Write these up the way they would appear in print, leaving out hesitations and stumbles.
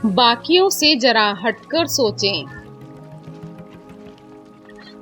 बाकियों से जरा हटकर सोचें।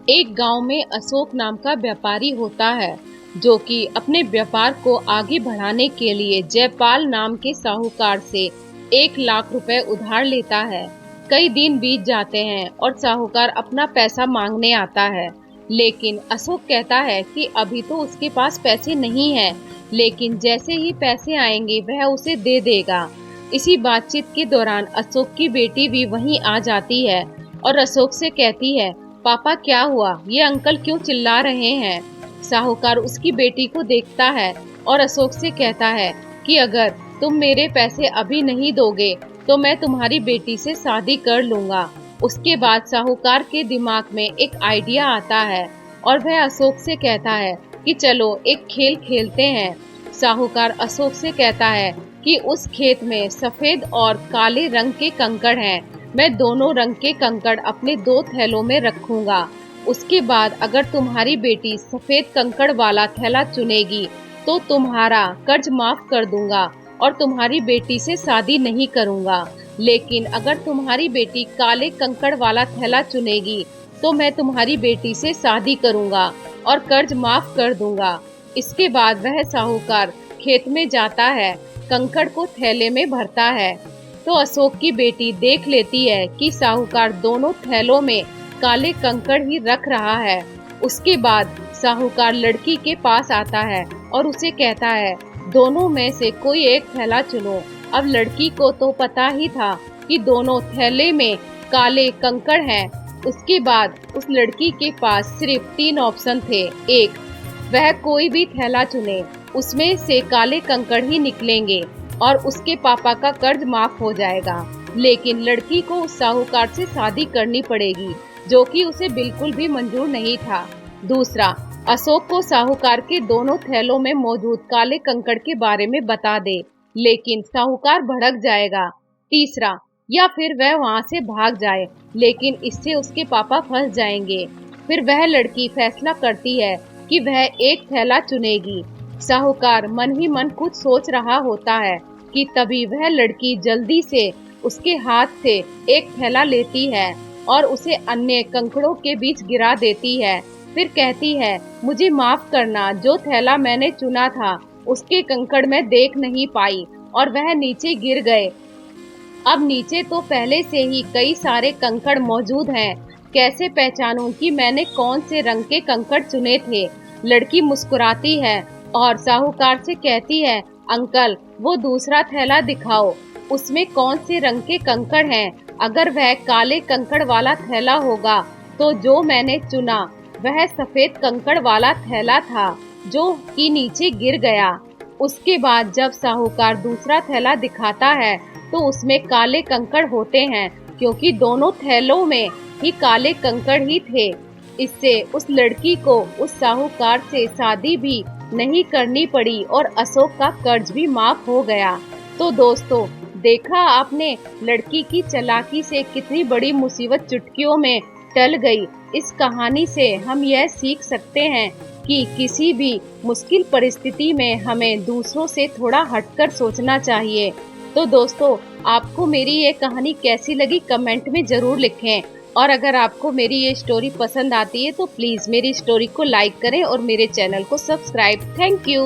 एक गांव में अशोक नाम का व्यापारी होता है जो कि अपने व्यापार को आगे बढ़ाने के लिए जयपाल नाम के साहूकार से 1 लाख रुपए उधार लेता है। कई दिन बीत जाते हैं और साहूकार अपना पैसा मांगने आता है, लेकिन अशोक कहता है कि अभी तो उसके पास पैसे नहीं हैं, लेकिन जैसे ही पैसे आएंगे वह उसे दे देगा। इसी बातचीत के दौरान अशोक की बेटी भी वहीं आ जाती है और अशोक से कहती है, पापा क्या हुआ, ये अंकल क्यों चिल्ला रहे हैं। साहूकार उसकी बेटी को देखता है और अशोक से कहता है कि अगर तुम मेरे पैसे अभी नहीं दोगे तो मैं तुम्हारी बेटी से शादी कर लूंगा। उसके बाद साहूकार के दिमाग में एक आइडिया आता है और वह अशोक से कहता है कि चलो एक खेल खेलते हैं। साहूकार अशोक से कहता है कि उस खेत में सफेद और काले रंग के कंकड़ हैं। मैं दोनों रंग के कंकड़ अपने 2 थैलों में रखूंगा। उसके बाद अगर तुम्हारी बेटी सफेद कंकड़ वाला थैला चुनेगी तो तुम्हारा कर्ज माफ कर दूंगा और तुम्हारी बेटी से शादी नहीं करूंगा। लेकिन अगर तुम्हारी बेटी काले कंकड़ वाला थैला चुनेगी तो मैं तुम्हारी बेटी से शादी करूंगा और कर्ज माफ कर दूंगा। इसके बाद वह साहूकार खेत में जाता है, कंकड़ को थैले में भरता है। तो अशोक की बेटी देख लेती है कि साहूकार दोनों थैलों में काले कंकड़ ही रख रहा है। उसके बाद साहूकार लड़की के पास आता है और उसे कहता है, दोनों में से कोई एक थैला चुनो। अब लड़की को तो पता ही था कि दोनों थैले में काले कंकड़ हैं। उसके बाद उस लड़की के पास सिर्फ 3 ऑप्शन थे। एक, वह कोई भी थैला चुने, उसमें से काले कंकड़ ही निकलेंगे और उसके पापा का कर्ज माफ हो जाएगा। लेकिन लड़की को उस साहूकार से शादी करनी पड़ेगी जो कि उसे बिल्कुल भी मंजूर नहीं था। दूसरा, अशोक को साहूकार के दोनों थैलों में मौजूद काले कंकड़ के बारे में बता दे, लेकिन साहूकार भड़क जाएगा। तीसरा, या फिर वह वहां से भाग जाए, लेकिन इससे उसके पापा फंस जाएंगे। फिर वह लड़की फैसला करती है कि वह एक थैला चुनेगी। साहूकार मन ही मन कुछ सोच रहा होता है कि तभी वह लड़की जल्दी से उसके हाथ से एक थैला लेती है और उसे अन्य कंकड़ों के बीच गिरा देती है। फिर कहती है, मुझे माफ करना, जो थैला मैंने चुना था उसके कंकड़ मैं देख नहीं पाई और वह नीचे गिर गए। अब नीचे तो पहले से ही कई सारे कंकड़ मौजूद हैं, कैसे पहचानूं कि मैंने कौन से रंग के कंकड़ चुने थे। लड़की मुस्कुराती है और साहूकार से कहती है, अंकल वो दूसरा थैला दिखाओ, उसमें कौन से रंग के कंकड़ हैं। अगर वह काले कंकड़ वाला थैला होगा तो जो मैंने चुना वह सफेद कंकड़ वाला थैला था जो कि नीचे गिर गया। उसके बाद जब साहूकार दूसरा थैला दिखाता है तो उसमें काले कंकड़ होते हैं, क्योंकि दोनों थैलों में ही काले कंकड़ ही थे। इससे उस लड़की को उस साहूकार से शादी भी नहीं करनी पड़ी और अशोक का कर्ज भी माफ हो गया। तो दोस्तों, देखा आपने लड़की की चालाकी से कितनी बड़ी मुसीबत चुटकियों में टल गई। इस कहानी से हम यह सीख सकते हैं कि किसी भी मुश्किल परिस्थिति में हमें दूसरों से थोड़ा हटकर सोचना चाहिए। तो दोस्तों, आपको मेरी ये कहानी कैसी लगी कमेंट में जरूर लिखें। और अगर आपको मेरी ये स्टोरी पसंद आती है तो प्लीज़ मेरी स्टोरी को लाइक करें और मेरे चैनल को सब्सक्राइब। Thank you.